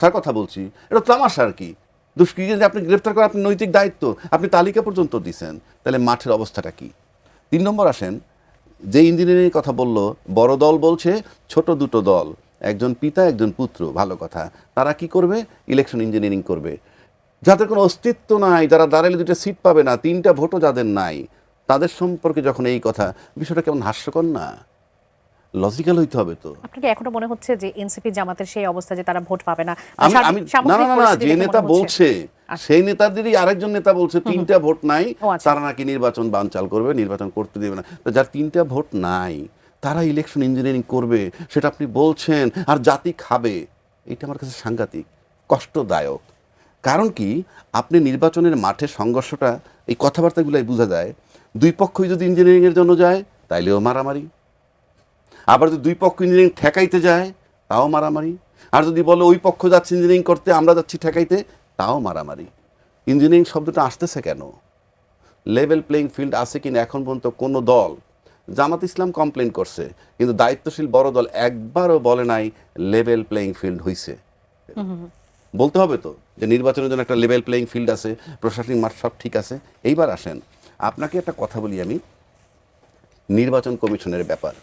তার কথা বলছি, এটা তামাশা আর কি। দুষ্কৃতীদের আপনি গ্রেফতার করার আপনি নৈতিক দায়িত্ব, আপনি তালিকা পর্যন্ত দিচ্ছেন, তাহলে মাঠের অবস্থাটা কি? 3 নম্বর আসেন, যে ইঞ্জিনিয়ারিং কথা বললো, বড় দল বলছে ছোট দুটো দল, একজন পিতা একজন পুত্র, ভালো কথা, তারা কি করবে? ইলেকশন ইঞ্জিনিয়ারিং করবে। যাদের কোনো অস্তিত্ব নাই, যারা দাঁড়ালে 2টা সিট পাবে না, 3টা ভোটও যাদের নাই, তাদের সম্পর্কে যখন এই কথা, বিষয়টা কেমন হাস্যকর না? লজিক্যাল হইতে হবে তো। আপনাকে এখনো মনে হচ্ছে যে এনসিপি জামাতের সেই অবস্থা যে তারা ভোট পাবে না? আমি না না না, যে নেতা বলছে সেই নেতাদেরই আরেকজন নেতা বলছে 3টা ভোট নাই, তারা নাকি নির্বাচন বানচাল করবে, নির্বাচন করতে দেবে না। তো যার 3টা ভোট নাই তারা ইলেকশন ইঞ্জিনিয়ারিং করবে, সেটা আপনি বলছেন, আর জাতি খাবে। এটা আমার কাছে সাংঘাতিক কষ্টদায়ক। কারণ কি, আপনি নির্বাচনের মাঠে সংঘর্ষটা, এই কথাবার্তাগুলাই বোঝা যায়। 2 পক্ষই যদি ইঞ্জিনিয়ারিংয়ের জন্য যায় তাইলেও মারামারি, আবার যদি 2 পক্ষ ইঞ্জিনিয়ারিং ঠেকাইতে যায় তাও মারামারি, আর যদি বলে ওই পক্ষ যাচ্ছে ইঞ্জিনিয়ারিং করতে, আমরা যাচ্ছি ঠেকাইতে, তাও মারামারি। ইঞ্জিনিয়ারিং শব্দটা আসতেছে কেন? লেভেল প্লেইং ফিল্ড আছে কিনা এখন পর্যন্ত কোনো দল, জামাত ইসলাম কমপ্লেন করছে, কিন্তু দায়িত্বশীল বড় দল একবারও বলে নাই লেভেল প্লেইং ফিল্ড হইছে। বলতে হবে তো যে নির্বাচনের জন্য একটা লেভেল প্লেইং ফিল্ড আছে, প্রশাসনিক মাঠ সব ঠিক আছে। এইবার আসেন, আপনাকে একটা কথা বলি আমি নির্বাচন কমিশনের ব্যাপার।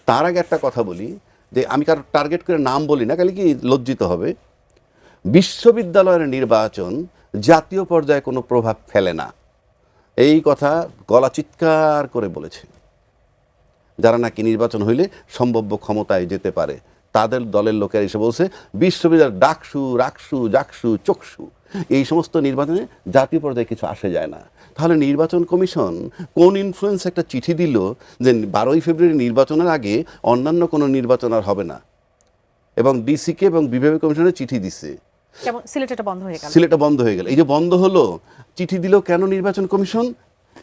তার আগে একটা কথা বলি, যে আমি কারো টার্গেট করে নাম বলি না, খালি কি লজ্জিত হবে। বিশ্ববিদ্যালয়ের নির্বাচন জাতীয় পর্যায়ে কোনো প্রভাব ফেলে না, এই কথা গলা চিৎকার করে বলেছে যারা নাকি নির্বাচন হইলে সম্ভাব্য ক্ষমতায় যেতে পারে। তাদের দলের লোকেরা এসে বলছে বিশ্ববিদ্যালয় ডাকসু রাকসু জাকসু চকসু এই সমস্ত নির্বাচনে জাতীয় পর্যায়ে কিছু আসে যায় না। তাহলে নির্বাচন কমিশন কোন ইনফ্লুয়েন্স একটা চিঠি দিল যে 12ই ফেব্রুয়ারি নির্বাচনের আগে অন্যান্য কোনো নির্বাচন আর হবে না, এবং ডিসিকে এবং বিভাগীয় কমিশনের চিঠি দিচ্ছে, সিলেটটা বন্ধ হয়ে গেল। সিলেটটা বন্ধ হয়ে গেল। এই যে বন্ধ হলো, চিঠি দিল কেন নির্বাচন কমিশন?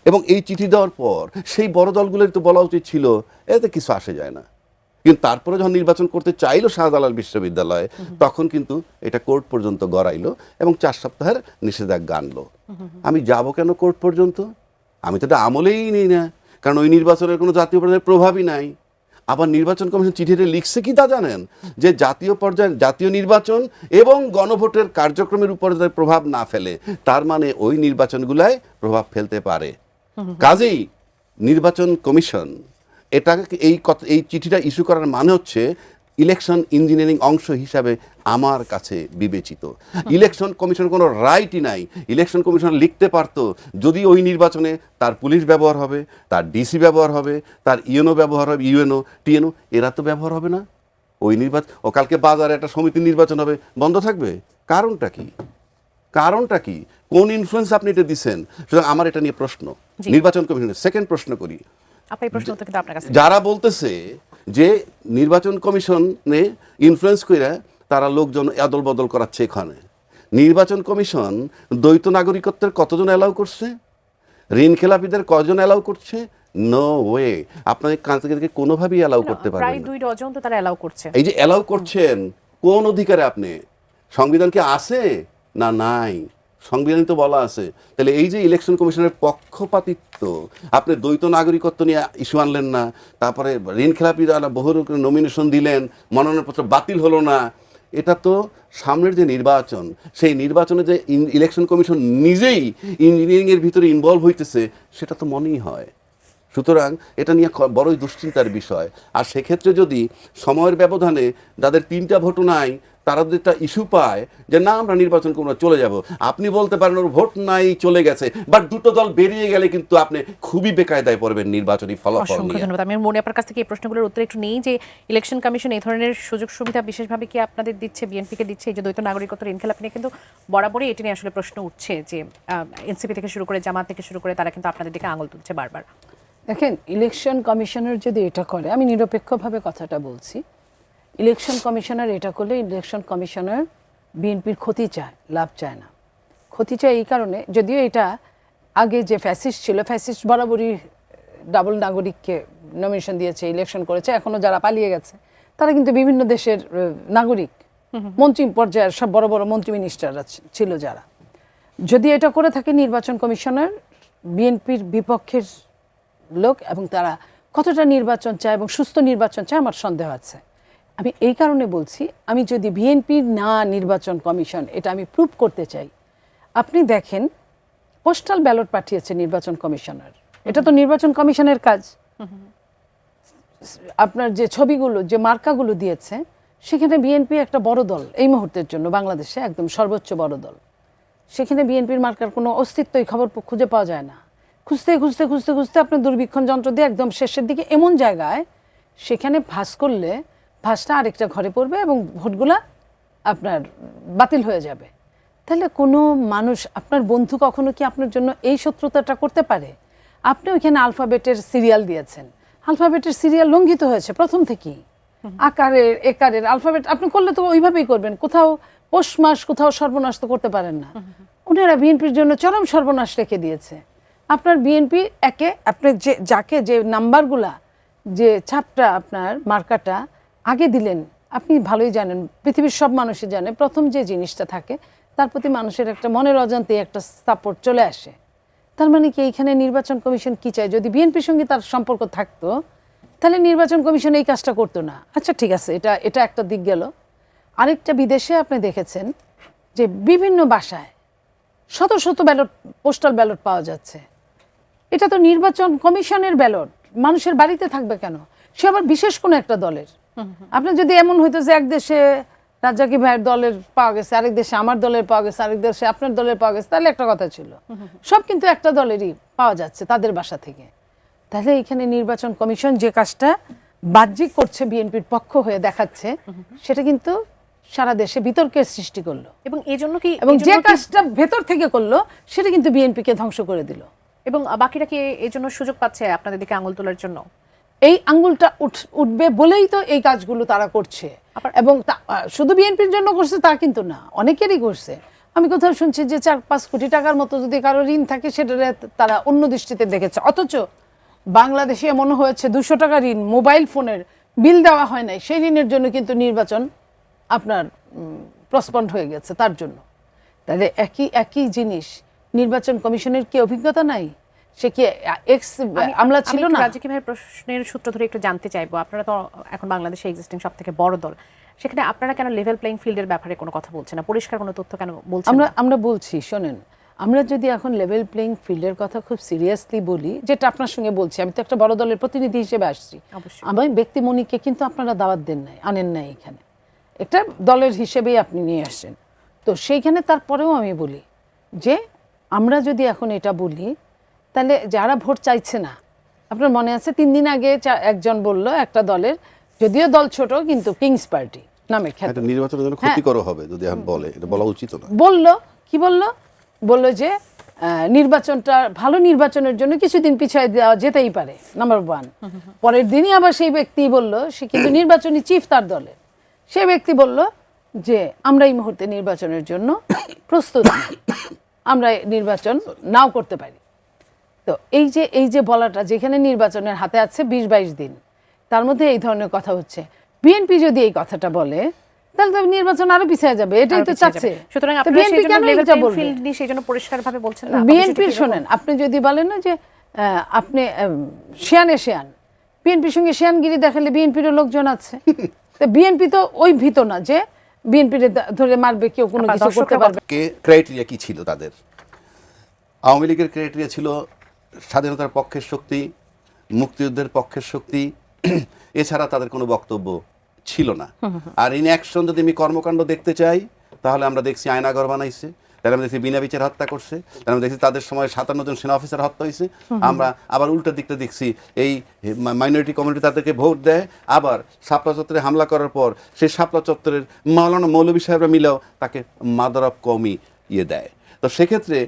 এবং এই চিঠি দেওয়ার পর সেই বড় দলগুলোর তো বলা উচিত ছিল এতে কিছু আসে যায় না, কিন্তু তারপরে যখন নির্বাচন করতে চাইলো শাহজালাল বিশ্ববিদ্যালয়ে, তখন কিন্তু এটা কোর্ট পর্যন্ত গড়াইলো এবং 4 সপ্তাহের নিষেধাজ্ঞা আনলো। আমি যাব কেন কোর্ট পর্যন্ত? আমি তো এটা আমলেই নিই না, কারণ ওই নির্বাচনের কোনো জাতীয় পর্যায়ে প্রভাবই নাই। আবার নির্বাচন কমিশন চিঠিতে লিখছে কি তা জানেন? যে জাতীয় পর্যায়ে জাতীয় নির্বাচন এবং গণভোটের কার্যক্রমের উপর যাতে প্রভাব না ফেলে, তার মানে ওই নির্বাচনগুলায় প্রভাব ফেলতে পারে। কাজেই নির্বাচন কমিশন এটা এই চিঠিটা ইস্যু করার মানে হচ্ছে ইলেকশন ইঞ্জিনিয়ারিং অংশ হিসাবে আমার কাছে বিবেচিত। ইলেকশন কমিশন কোনো রাইটই নাই। ইলেকশন কমিশন লিখতে পারতো যদি ওই নির্বাচনে তার পুলিশ ব্যবহার হবে, তার ডিসি ব্যবহার হবে, তার ইউএনও ব্যবহার হবে, ইউএনও টিএনও, এরা তো ব্যবহার হবে না। ওই নির্বাচন, ও কালকে বাজারে একটা সমিতির নির্বাচন হবে, বন্ধ থাকবে। কারণটা কি? কারণটা কি? কোন ইনফ্লুয়েন্স আপনি এটা দিচ্ছেন? সুতরাং আমার এটা নিয়ে প্রশ্ন নির্বাচন কমিশনের। সেকেন্ড প্রশ্ন করি, যারা বলতেছে যে নির্বাচন কমিশনে ইনফ্লুয়েন্স করে তারা লোকজন আদল বদল করাচ্ছে, এখানে নির্বাচন কমিশন দ্বৈত নাগরিকত্বের কতজন অ্যালাউ করছে? ঋণ খেলাপিদের কজন অ্যালাউ করছে? নো ওয়ে, আপনাদের কাছে কোনোভাবেই অ্যালাউ করতে পারবেন না। প্রায় 2 ডজন তো তারা অ্যালাউ করছে। এই যে অ্যালাউ করছেন, কোন অধিকারে? আপনি সংবিধান কি আছে না নাই? সংবিধানে তো বলা আছে। তাহলে এই যে ইলেকশন কমিশনের পক্ষপাতিত্ব, আপনি দ্বৈত নাগরিকত্ব নিয়ে ইস্যু আনলেন না, তারপরে ঋণ খেলাপি বহু নমিনেশন দিলেন, মনোনয়নপত্র বাতিল হলো না, এটা তো সামনের যে নির্বাচন, সেই নির্বাচনে যে ইলেকশন কমিশন নিজেই ইঞ্জিনিয়ারিংয়ের ভিতরে ইনভলভ হইতেছে, সেটা তো মনেই হয়। সুতরাং এটা নিয়ে বড়ই দুশ্চিন্তার বিষয়। আর সেক্ষেত্রে যদি সময়ের ব্যবধানে যাদের 3টা ভোট নাই তারা যদি একটা ইস্যু পায় যে না আমরা নির্বাচন করব, চলে যাব, আপনি বলতে পারেন ওর ভোট নাই চলে গেছে, বাট 2টো দল বেরিয়ে গেলে কিন্তু আপনি খুবই বেকায়দায় পড়বেন নির্বাচনী ফলাফল নিয়ে। ধন্যবাদ। আমি মনে আপনার কাছ থেকে এই প্রশ্নগুলোর উত্তর একটু নেই যে ইলেকশন কমিশন এই ধরনের সুযোগ সুবিধা বিশেষভাবে কি আপনাদের দিচ্ছে, বিএনপিকে দিচ্ছে? এই যে দ্বৈত নাগরিকত্ব ঋণ খেলাপি নিয়ে কিন্তু বরাবরই এটি নিয়ে আসলে প্রশ্ন উঠছে যে এনসিপি থেকে শুরু করে জামাত থেকে শুরু করে তারা কিন্তু আপনাদের দিকে আঙুল তুলছে বারবার। দেখেন, ইলেকশন কমিশনার যদি এটা করে, আমি নিরপেক্ষভাবে কথাটা বলছি, ইলেকশন কমিশনার এটা করলে ইলেকশন কমিশনার বিএনপির ক্ষতি চায়, লাভ চায় না। ক্ষতি চায় এই কারণে, যদিও এটা আগে যে ফ্যাসিস্ট ছিল, ফ্যাসিস্ট বরাবরই ডাবল নাগরিককে নমিনেশন দিয়েছে, ইলেকশন করেছে। এখনও যারা পালিয়ে গেছে তারা কিন্তু বিভিন্ন দেশের নাগরিক, মন্ত্রী পর্যায়ের সব বড় বড় মন্ত্রী মিনিস্টাররা ছিল যারা। যদি এটা করে থাকে নির্বাচন কমিশনার বিএনপির বিপক্ষের লোক, এবং তারা কতটা নির্বাচন চায় এবং সুস্থ নির্বাচন চায় আমার সন্দেহ আছে। আমি এই কারণে বলছি, আমি যদি বিএনপি না নির্বাচন কমিশন, এটা আমি প্রুভ করতে চাই। আপনি দেখেন, পোস্টাল ব্যালট পাঠিয়েছে নির্বাচন কমিশনার, এটা তো নির্বাচন কমিশনের কাজ। আপনার যে ছবিগুলো, যে মার্কাগুলো দিয়েছে, সেখানে বিএনপি একটা বড় দল এই মুহূর্তের জন্য বাংলাদেশে, একদম সর্বোচ্চ বড় দল। সেখানে বিএনপির মার্কার কোনো অস্তিত্বই খবর খুঁজে পাওয়া যায় না। খুঁজতে খুঁজতে খুঁজতে খুঁজতে আপনার দূরবীক্ষণ যন্ত্র দিয়ে একদম শেষের দিকে এমন জায়গায়, সেখানে ভাঁজ করলে ভাঁজটা আরেকটা ঘরে পড়বে এবং ভোটগুলা আপনার বাতিল হয়ে যাবে। তাহলে কোনো মানুষ, আপনার বন্ধু কখনো কি আপনার জন্য এই শত্রুতাটা করতে পারে? আপনি ওইখানে আলফাবেটের সিরিয়াল দিয়েছেন, আলফাবেটের সিরিয়াল লঙ্ঘিত হয়েছে প্রথম থেকেই। আকারের একারের আলফাবেট আপনি করলে তো ওইভাবেই করবেন, কোথাও পৌষ মাস, কোথাও সর্বনাশ তো করতে পারেন না। ওনারা বিএনপির জন্য চরম সর্বনাশ রেখে দিয়েছে। আপনার বিএনপি একে, আপনি যে যাকে যে নাম্বারগুলা, যে ছাপটা, আপনার মার্কাটা আগে দিলেন, আপনি ভালোই জানেন, পৃথিবীর সব মানুষই জানে, প্রথম যে জিনিসটা থাকে তার প্রতি মানুষের একটা মনের অজান্তে একটা সাপোর্ট চলে আসে। তার মানে কি এইখানে নির্বাচন কমিশন কি চায়? যদি বিএনপির সঙ্গে তার সম্পর্ক থাকতো, তাহলে নির্বাচন কমিশন এই কাজটা করতো না। আচ্ছা ঠিক আছে, এটা একটা দিক গেল। আরেকটা, বিদেশে আপনি দেখেছেন যে বিভিন্ন বাসায় শত শত ব্যালট, পোস্টাল ব্যালট পাওয়া যাচ্ছে। এটা তো নির্বাচন কমিশনের ব্যালট, মানুষের বাড়িতে থাকবে কেন? সে আবার বিশেষ কোনো একটা দলের। আপনার যদি এমন হইতো যে এক দেশে রাজ্জাকি ভাইয়ের দলের পাওয়া গেছে, আরেক দেশে আমার দলের পাওয়া গেছে, আরেক দেশে আপনার দলের পাওয়া গেছে, তাহলে একটা কথা ছিল। সব কিন্তু একটা দলেরই পাওয়া যাচ্ছে তাদের বাসা থেকে। তাহলে এখানে নির্বাচন কমিশন যে কাজটা বাহ্যিক করছে, বিএনপির পক্ষ হয়ে দেখাচ্ছে, সেটা কিন্তু সারা দেশে বিতর্কের সৃষ্টি করলো। এবং এই জন্য কি, এবং যে কাজটা ভেতর থেকে করলো, সেটা কিন্তু বিএনপিকে ধ্বংস করে দিল। এবং বাকিরা কি এই জন্য সুযোগ পাচ্ছে আপনাদের দিকে আঙুল তোলার জন্য? এই আঙ্গুলটা উঠবে বলেই তো এই কাজগুলো তারা করছে। এবং শুধু বিএনপির জন্য করছে তা কিন্তু না, অনেকেরই করছে। আমি কোথাও শুনছি যে 4-5 কোটি টাকার মতো যদি কারো ঋণ থাকে, সেটা তারা অন্য দৃষ্টিতে দেখেছে। অথচ বাংলাদেশে মনে হয়েছে 200 টাকা ঋণ, মোবাইল ফোনের বিল দেওয়া হয় নাই, সেই ঋণের জন্য কিন্তু নির্বাচন আপনার প্রসপন্ড হয়ে গেছে তার জন্য। তাহলে একই জিনিস, নির্বাচন কমিশনের কি অভিজ্ঞতা নাই? সে কি আমলা ছিল না? রাজ্জাকি ভাইয়ের প্রশ্নের সূত্র ধরে একটু জানতে চাইবো, আপনারা তো এখন বাংলাদেশে এক্সিস্টিং সব থেকে বড় দল, সেখানে আপনারা কেন লেভেল প্লেইং ফিল্ডের ব্যাপারে কোনো কথা বলছেন না? পরিষ্কার কোনো তথ্য কেন বলছেন না? আমরা বলছি, শোনেন, আমরা যদি এখন লেভেল প্লেইং ফিল্ডের কথা খুব সিরিয়াসলি বলি, যেটা আপনার সঙ্গে বলছি, আমি তো একটা বড় দলের প্রতিনিধি হিসেবে আসছি। আমার ব্যক্তিমণিকে কিন্তু আপনারা দাওয়াত দেন নাই, আনেন নাই এখানে, একটা দলের হিসেবেই আপনি নিয়ে আসেন। তো সেইখানে তারপরেও আমি বলি যে আমরা যদি এখন এটা বলি, তাহলে যারা ভোট চাইছে না, আপনার মনে আছে 3 দিন আগে একজন বলল, একটা দলের, যদিও দল ছোট কিন্তু কিংস পার্টি নামে খ্যাত, নির্বাচনের জন্য ক্ষতিকর হবে যদি এখন বলে, এটা বলা উচিত না। বলল যে নির্বাচনটা, ভালো নির্বাচনের জন্য কিছুদিন পিছিয়ে দেওয়া যেতেই পারে, নাম্বার 1। পরের দিনই আবার সেই ব্যক্তি বলল, সে কিন্তু নির্বাচনী চিফ তার দলের, সে ব্যক্তি বলল যে আমরা এই মুহূর্তে নির্বাচনের জন্য প্রস্তুত না, আমরা নির্বাচন নাও করতে পারি। তো এই যে বলাটা, যেখানে নির্বাচনের হাতে আছে 20-22 দিন, তার মধ্যে এই ধরনের কথা হচ্ছে। বিএনপি যদি এই কথাটা বলে, তাহলে তো নির্বাচন আরো পিছিয়ে যাবে, এটাই তো চাচ্ছে। সুতরাং আপনারা সেই জন্য লেভেল প্লেইং ফিল্ড নিয়ে সেই জন্য পরিষ্কারভাবে বলছেন না। বিএনপির শোনেন, আপনি যদি বলেন না যে আপনি শেয়ান, বিএনপির সঙ্গে শেয়ানগিরি দেখালে বিএনপির লোকজন আছে, তো বিএনপি তো ওই ভীত না যে বিএনপির ধরে মারবে কেউ, কোনো কিছু করতে পারবে। ক্রাইটেরিয়া কি ছিল তাদের? আওয়ামী লীগের ক্রাইটেরিয়া ছিল স্বাধীনতার পক্ষের শক্তি, মুক্তিযুদ্ধের পক্ষের শক্তি, এছাড়া তাদের কোনো বক্তব্য ছিল না। আর ইন অ্যাকশন যদি আমি কর্মকাণ্ড দেখতে চাই, তাহলে আমরা দেখছি আয়নাঘর বানাইছে, তাহলে আমরা দেখছি বিনা বিচার হত্যা করছে, তাহলে আমরা দেখছি তাদের সময় 57 জন সেনা অফিসার হত্যা হয়েছে। আমরা আবার উল্টো দিকটা দেখছি, এই মাইনরিটি কমিউনিটি তাদেরকে ভোট দেয়, আবার শাপলা চত্বরে হামলা করার পর সেই শাপলা চত্বরের মাওলানা মৌলভী সাহেবরা মিলেও তাকে মাদার অফ কওমি দেয়। তো সেক্ষেত্রে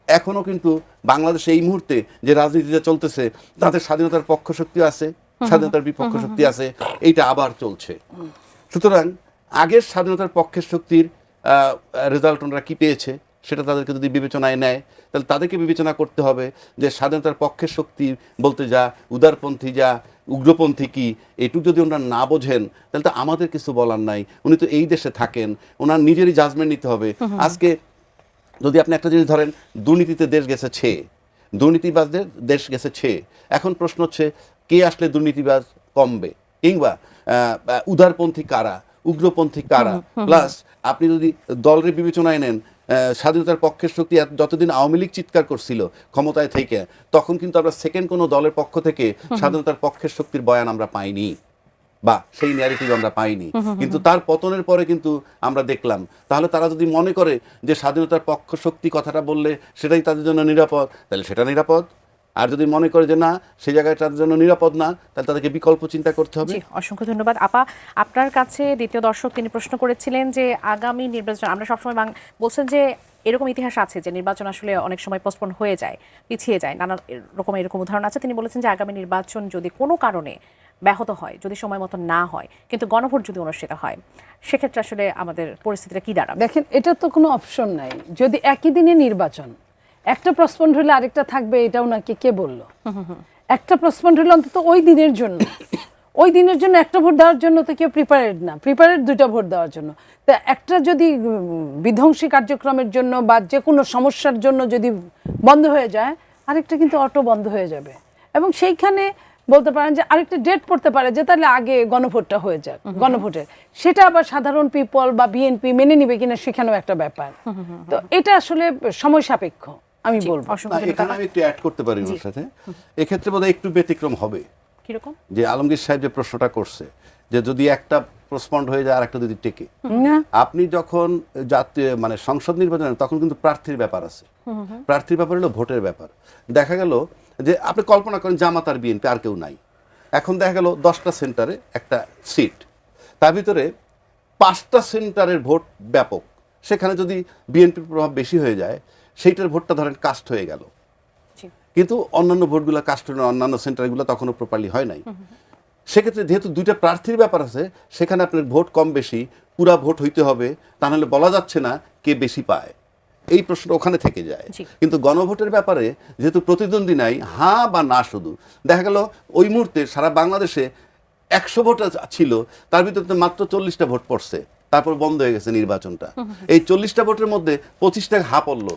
এখনো কিন্তু বাংলাদেশে এই মুহূর্তে যে রাজনীতিটা চলতেছে, তাদের স্বাধীনতার পক্ষ শক্তি আছে, স্বাধীনতার বিপক্ষ শক্তি আছে, এইটা আবার চলছে। সুতরাং আগের স্বাধীনতার পক্ষের শক্তির রেজাল্ট ওনারা কি পেয়েছে, সেটা তাদেরকে যদি বিবেচনায় নেয়, তাহলে তাদেরকে বিবেচনা করতে হবে যে স্বাধীনতার পক্ষের শক্তি বলতে যা উদারপন্থী, যা উগ্রপন্থী কি, এটুকু যদি ওনারা না বোঝেন, তাহলে তো আমাদের কিছু বলার নাই। উনি তো এই দেশে থাকেন, ওনার নিজেরই জাজমেন্ট নিতে হবে। আজকে যদি আপনি একটা জিনিস ধরেন, দুর্নীতিতে দেশ গেছে ছেয়ে, দুর্নীতিবাজদের দেশ গেছে ছেয়ে, এখন প্রশ্ন হচ্ছে কে আসলে দুর্নীতিবাজ কমবে, কিংবা উদারপন্থী কারা, উগ্রপন্থী কারা, প্লাস আপনি যদি দলের বিবেচনায় নেন স্বাধীনতার পক্ষের শক্তি যতদিন আওয়ামী লীগ চিৎকার করছিল ক্ষমতায় থেকে, তখন কিন্তু আমরা সেকেন্ড কোনো দলের পক্ষ থেকে স্বাধীনতার পক্ষের শক্তির বয়ান আমরা পাইনি বা সেই ন্যারেটিভ আমরা পাইনি। কিন্তু তার পতনের পরে কিন্তু আমরা দেখলাম। তাহলে তারা যদি মনে করে যে স্বাধীনতার পক্ষ শক্তি কথাটা বললে সেটাই তাদের জন্য নিরাপদ, তাহলে সেটা নিরাপদ। আর যদি মনে করে যে না সেই জায়গায় তাদের জন্য নিরাপদ না, তাহলে তাদেরকে বিকল্প চিন্তা করতে হবে। অসংখ্য ধন্যবাদ। আপা, আপনার কাছে দ্বিতীয় দর্শক তিনি প্রশ্ন করেছিলেন যে আগামী নির্বাচন, আমরা সবসময় বলছেন যে এরকম ইতিহাস আছে যে নির্বাচন আসলে অনেক সময় পোস্টপোন হয়ে যায়, পিছিয়ে যায়, নানা রকম এরকম উদাহরণ আছে। তিনি বলেছেন যে আগামী নির্বাচন যদি কোনো কারণে ব্যাহত হয়, যদি সময় মতো না হয়, কিন্তু গণভোট যদি অনুষ্ঠিত হয়, সেক্ষেত্রে আসলে আমাদের পরিস্থিতিটা কি দাঁড়াবে? দেখেন, এটা তো কোনো অপশন নাই। যদি একই দিনে নির্বাচন, একটা প্রশ্ন হলে আরেকটা থাকবে, এটাও নাকি কে বললো? একটা প্রশ্ন হলে অন্তত ওই দিনের জন্য, ওই দিনের জন্য একটা ভোট দেওয়ার জন্য তো কেউ প্রিপারেড না, প্রিপারেড দুইটা ভোট দেওয়ার জন্য। তা একটা যদি বিধ্বংসী কার্যক্রমের জন্য বা যে কোনো সমস্যার জন্য যদি বন্ধ হয়ে যায়, আরেকটা কিন্তু অটো বন্ধ হয়ে যাবে। এবং সেইখানে বলতে পারেন যে আরেকটা ডেট পড়তে পারে যে তাহলে আগে গণভোটটা হয়ে যাক, গণভোটের সেটা আবার সাধারণ পিপল বা বিএনপি মেনে নিবে কিনা সেখানেও একটা ব্যাপার। তো এটা আসলে সময় সাপেক্ষ আমি বলবো। এখানে আমি একটু অ্যাড করতে পারি ওর সাথে। এক্ষেত্রে বোধহয় একটু ব্যতিক্রম হবে। কিরকম? যে আলমগীর সাহেব যে প্রশ্নটা করছে যে যদি একটা পোস্টপন্ড হয়ে যায় আর একটা যদি টেকে, আপনি যখন জাতীয় মানে সংসদ নির্বাচন তখন কিন্তু প্রার্থীর ব্যাপার আছে। প্রার্থীর ব্যাপার হলো ভোটের ব্যাপার। দেখা গেল যে আপনি কল্পনা করেন জামাত আর বিএনপি আর কেউ নাই, এখন দেখা গেল 10টা সেন্টারে একটা সিট, তার ভিতরে 5টা সেন্টারের ভোট ব্যাপক, সেখানে যদি বিএনপির প্রভাব বেশি হয়ে যায় সেইটার ভোটটা ধরেন কাস্ট হয়ে গেল, কিন্তু অন্যান্য ভোটগুলো কাস্ট হয়ে অন্যান্য সেন্টারগুলো তখনও প্রপারলি হয় নাই। সেক্ষেত্রে যেহেতু দুইটা প্রার্থীর ব্যাপার আছে, সেখানে আপনার ভোট কম বেশি পুরা ভোট হইতে হবে, তা নাহলে বলা যাচ্ছে না কে বেশি পায়, এই প্রশ্ন ওখানে থেকে যায়। কিন্তু গণভোটের ব্যাপারে যেহেতু প্রতিদ্বন্দ্বী নাই, হ্যাঁ বা না শুধু, দেখা গেল ওই মুহূর্তে সারা বাংলাদেশে 100 ভোট ছিল, তার ভিতরে মাত্র 40টা ভোট পড়ছে, তারপর বন্ধ হয়ে গেছে নির্বাচনটা। এই 40টা ভোটের মধ্যে 25টা হা পড়লো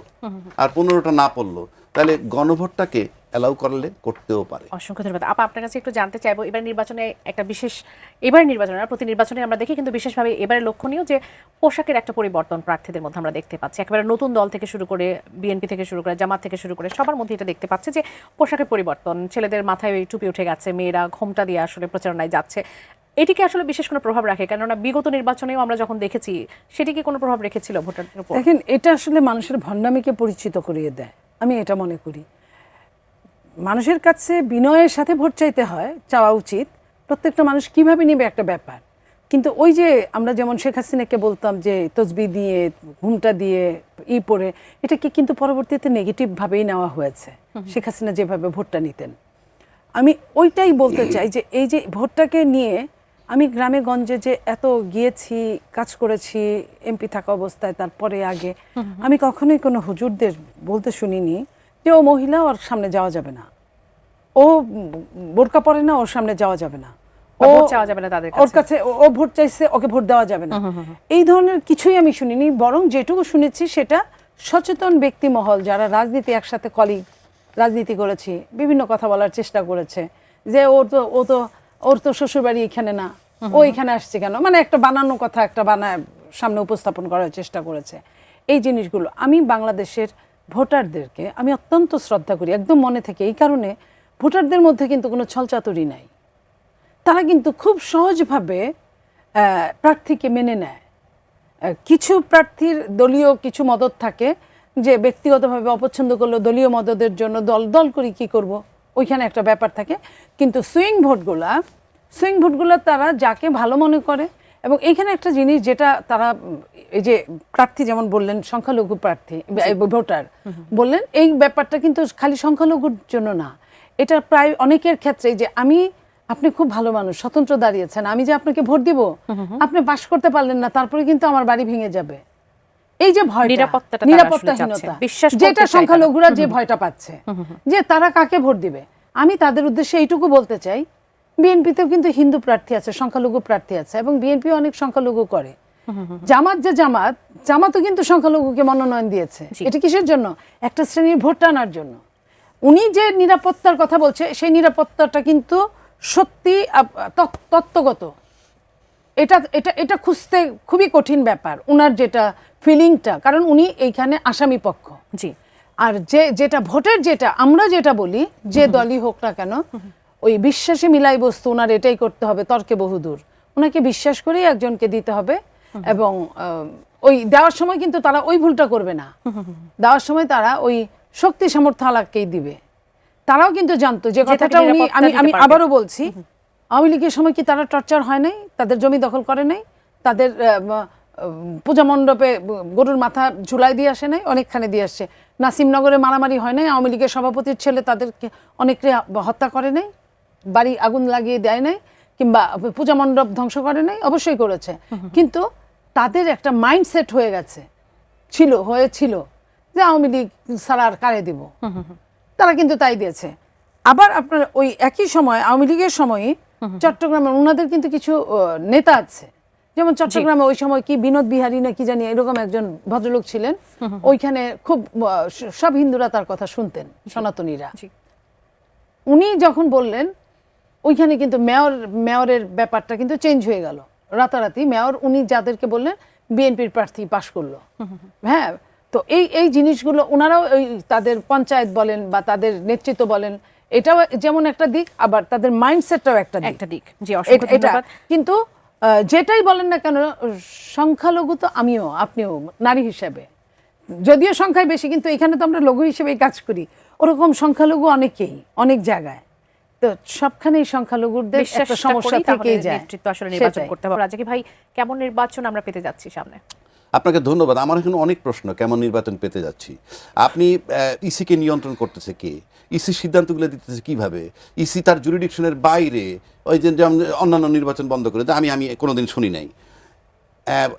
আর 15টা না পড়লো, তাহলে গণভোটটাকে অ্যালাউ করলে করতেও পারে। অসংখ্য ধন্যবাদ। আপা, আপনার কাছে একটু জানতে চাইবো, এবার নির্বাচনে একটা বিশেষ, এবার নির্বাচনে প্রতি নির্বাচনে আমরা দেখি কিন্তু বিশেষভাবে এবারে লক্ষণীয় যে পোশাকের একটা পরিবর্তন প্রার্থীদের মধ্যে আমরা দেখতে পাচ্ছি। একেবারে নতুন দল থেকে শুরু করে বিএনপি থেকে শুরু করে জামাত থেকে শুরু করে সবার মধ্যে এটা দেখতে পাচ্ছি যে পোশাকের পরিবর্তন, ছেলেদের মাথায় ওই টুপি উঠে গেছে, মেয়েরা ঘোমটা দিয়ে আসলে প্রচারণায় যাচ্ছে। এটিকে আসলে বিশেষ কোনো প্রভাব রাখে? কেননা বিগত নির্বাচনেও আমরা যখন দেখেছি, সেটিকে কোনো প্রভাব রেখেছিল ভোটারদের উপর? দেখেন, এটা আসলে মানুষের ভণ্ডামিকে পরিচিত করিয়ে দেয়, আমি এটা মনে করি। মানুষের কাছে বিনয়ের সাথে ভোট চাইতে হয়, চাওয়া উচিত। প্রত্যেকটা মানুষ কিভাবে নেবে একটা ব্যাপার। কিন্তু ওই যে আমরা যেমন শেখ হাসিনাকে বলতাম যে তসবি দিয়ে ঘুমটা দিয়ে পরে, এটাকে কিন্তু পরবর্তীতে নেগেটিভভাবেই নেওয়া হয়েছে। শেখ হাসিনা যেভাবে ভোটটা নিতেন, আমি ওইটাই বলতে চাই যে এই যে ভোটটাকে নিয়ে আমি গ্রামে গঞ্জে যে এত গিয়েছি, কাজ করেছি এমপি থাকা অবস্থায়, তারপরে আগে আমি কখনোই কোনো হুজুরদের বলতে শুনিনি যে ও মহিলা, ওর সামনে যাওয়া যাবে না, ও বোরকা পরে না, ওর সামনে যাওয়া যাবে না, ওর কাছে ও ভোট চাইছে, ওকে ভোট দেওয়া যাবে না। এই ধরনের কিছুই আমি শুনিনি। বরং যেটুকু শুনেছি সেটা সচেতন ব্যক্তি মহল, যারা রাজনীতি একসাথে কলিগ রাজনীতি করেছি, বিভিন্ন কথা বলার চেষ্টা করেছে যে ওর তো শ্বশুরবাড়ি এখানে না, ও এখানে আসছে কেন, মানে একটা বানানো কথা একটা বানায় সামনে উপস্থাপন করার চেষ্টা করেছে। এই জিনিসগুলো আমি বাংলাদেশের ভোটারদেরকে আমি অত্যন্ত শ্রদ্ধা করি, একদম মনে থেকে। এই কারণে ভোটারদের মধ্যে কিন্তু কোনো ছলচাতুরি নাই, তারা কিন্তু খুব সহজভাবে প্রার্থীকে মেনে নেয়। কিছু প্রার্থীর দলীয় কিছু মদত থাকে, যে ব্যক্তিগতভাবে অপছন্দ করলো দলীয় মদদের জন্য দল করি কি করব, ওইখানে একটা ব্যাপার থাকে। কিন্তু সুইং ভোটগুলো তারা যাকে ভালো মনে করে। এবং এইখানে একটা জিনিস যেটা তারা, এই যে প্রার্থী যেমন বললেন সংখ্যালঘু প্রার্থী ভোটার বললেন, এই ব্যাপারটা কিন্তু খালি সংখ্যালঘুর জন্য না, এটা প্রায় অনেকের ক্ষেত্রে যে আপনি খুব ভালো মানুষ, স্বতন্ত্র দাঁড়িয়েছেন, আমি যে আপনাকে ভোট দিব, আপনি পাস করতে পারলেন না, তারপরে কিন্তু আমার বাড়ি ভেঙে যাবে। এই যে ভয়, নিরাপত্তাহীনতা, যেটা সংখ্যালঘুরা যে ভয়টা পাচ্ছে যে তারা কাকে ভোট দিবে। আমি তাদের উদ্দেশ্যে এইটুকু বলতে চাই, বিএনপিতেও কিন্তু হিন্দু প্রার্থী আছে, সংখ্যালঘু প্রার্থী আছে, এবং বিএনপি অনেক সংখ্যালঘু করে। জামাতও কিন্তু সংখ্যালঘুকে মনোনয়ন দিয়েছে। এটা কিসের জন্য? একটা শ্রেণীর ভোট টানার জন্য। উনি যে নিরাপত্তার কথা বলছে, সেই নিরাপত্তাটা কিন্তু সত্যি তত্ত্বগত, এটা এটা এটা খুঁজতে খুবই কঠিন ব্যাপার উনার যেটা ফিলিংটা, কারণ উনি এইখানে আসামি পক্ষ। জি। আর যেটা ভোটের যেটা আমরা যেটা বলি, যে দলই হোক না কেন, ওই বিশ্বাসে মিলাই বস্তু ওনার এটাই করতে হবে, তর্কে বহুদূর। ওনাকে বিশ্বাস করেই একজনকে দিতে হবে, এবং ওই দেওয়ার সময় কিন্তু তারা ওই ভুলটা করবে না। দেওয়ার সময় তারা ওই শক্তি সামর্থ্য আলাককেই দিবে। তারাও কিন্তু জানতো যে কথাটা উনি, আমি আবারও বলছি, আওয়ামী লীগের সময় কি তারা টর্চার হয় নাই? তাদের জমি দখল করে নাই? তাদের পূজা মণ্ডপে গরুর মাথা ঝুলাই দিয়ে আসে নাই? অনেকখানে দিয়ে আসছে। নাসিমনগরে মারামারি হয় নাই? আওয়ামী লীগের সভাপতির ছেলে তাদেরকে অনেকে হত্যা করে নাই? বাড়ি আগুন লাগিয়ে দেয় নাই? কিংবা পূজা মণ্ডপ ধ্বংস করে নাই? অবশ্যই করেছে। কিন্তু তাদের একটা মাইন্ডসেট হয়ে গেছে, হয়েছিল যে আওয়ামী লীগ ছাড়া আর কারে দিব। তারা কিন্তু তাই দিয়েছে। আবার আপনার ওই একই সময় আওয়ামী লীগের সময় চট্টগ্রামে ওনাদের কিন্তু কিছু নেতা আছে, যেমন চট্টগ্রামে ওই সময় কি বিনোদ বিহারী না কি জানি এরকম একজন ভদ্রলোক ছিলেন, ওইখানে খুব সব হিন্দুরা তার কথা শুনতেন, সনাতনীরা। উনি যখন বললেন, ওইখানে কিন্তু মেয়রের ব্যাপারটা কিন্তু চেঞ্জ হয়ে গেল রাতারাতি। মেয়র উনি যাদেরকে বললেন বিএনপির প্রার্থী পাশ করলো। হ্যাঁ, তো এই জিনিসগুলো ওনারাও ওই তাদের পঞ্চায়েত বলেন বা তাদের নেতৃত্ব বলেন, এটাও যেমন একটা দিক, আবার তাদের মাইন্ডসেটটাও একটা দিক। জি, অসংখ্য ধন্যবাদ। কিন্তু যেটাই বলেন না কেন, সংখ্যালঘু তো আমিও আপনিও নারী হিসেবে, যদিও সংখ্যায় বেশি, কিন্তু এখানে তো আমরা লঘু হিসেবেই কাজ করি। ওরকম সংখ্যালঘু অনেকেই অনেক জায়গায়, তো সবখানেই সংখ্যালঘুদের একটা সমস্যা থেকেই যায়। নেতৃত্ব আসলে নির্বাচন করতে হবে। রাজাকি ভাই, কেমন নির্বাচন আমরা পেতে যাচ্ছি সামনে? আপনাকে ধন্যবাদ। আমার এখানে অনেক প্রশ্ন, কেমন নির্বাচন পেতে যাচ্ছি। আপনি ইসিকে নিয়ন্ত্রণ করতেছে কে? ইসি সিদ্ধান্তগুলো দিতেছে কিভাবে? ইসি তার জুরিডিকশনের বাইরে ওই যে অন্যান্য নির্বাচন বন্ধ করে আমি কোনোদিন শুনি নাই।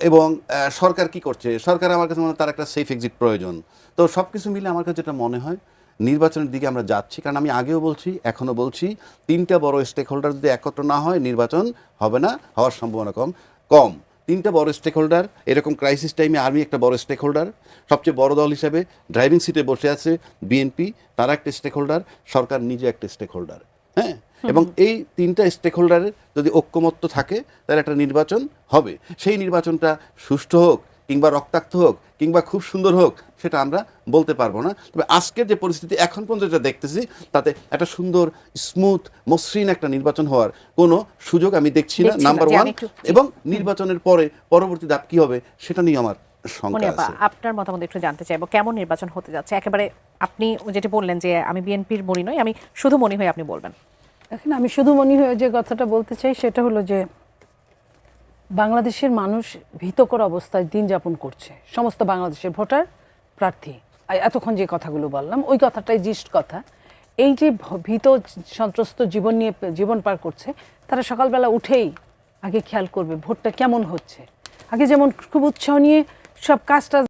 এবং সরকার কি করছে? সরকার আমার কাছে মনে হয় তার একটা সেফ এক্সিট প্রয়োজন। তো সব কিছু মিলে আমার কাছে যেটা মনে হয়, নির্বাচনের দিকে আমরা যাচ্ছি। কারণ আমি আগেও বলছি, এখনও বলছি, তিনটা বড় স্টেক হোল্ডার যদি একত্র না হয় নির্বাচন হবে না, হওয়ার সম্ভাবনা কম। তিনটা বড় স্টেক হোল্ডার, এরকম ক্রাইসিস টাইমে আর্মি একটা বড় স্টেক হোল্ডার, সবচেয়ে বড় দল হিসেবে ড্রাইভিং সিটে বসে আছে বিএনপি, তারা একটা স্টেক হোল্ডার, সরকার নিজে একটা স্টেক হোল্ডার। হ্যাঁ, এবং এই তিনটা স্টেক হোল্ডারের যদি ঐক্যমত্য থাকে তাহলে একটা নির্বাচন হবে। সেই নির্বাচনটা সুষ্ঠু হোক কিংবা রক্তাক্ত হোক কিংবা খুব সুন্দর হোক সেটা আমরা বলতে পারবো না। তবে আজকের যে পরিস্থিতি এখন পর্যন্ত যেটা দেখতেছি, তাতে একটা সুন্দর স্মুথ মসৃণ একটা নির্বাচন হওয়ার কোনো সুযোগ আমি দেখছি না, নাম্বার ওয়ান। এবং নির্বাচনের পরে পরবর্তী ধাপ কি হবে সেটা নিয়ে আমার শঙ্কা আছে। আপনার মতামত একটু জানতে চাইবো, কেমন নির্বাচন হতে যাচ্ছে? একেবারে আপনি যেটা বললেন যে আমি বিএনপির মনি নই, আমি শুধু মনি হয়ে আপনি বলবেন। দেখেন, আমি শুধু মনি হয়ে যে কথাটা বলতে চাই সেটা হলো যে বাংলাদেশের মানুষ ভীতকর অবস্থায় দিন যাপন করছে, সমস্ত বাংলাদেশের ভোটার প্রার্থী। এতক্ষণ যে কথাগুলো বললাম ওই কথাটাই জিস্ট কথা। এই যে ভীত সন্ত্রস্ত জীবন নিয়ে জীবন পার করছে, তারা সকালবেলা উঠেই আগে খেয়াল করবে ভোটটা কেমন হচ্ছে। আগে যেমন খুব উৎসাহ নিয়ে সব কাজটা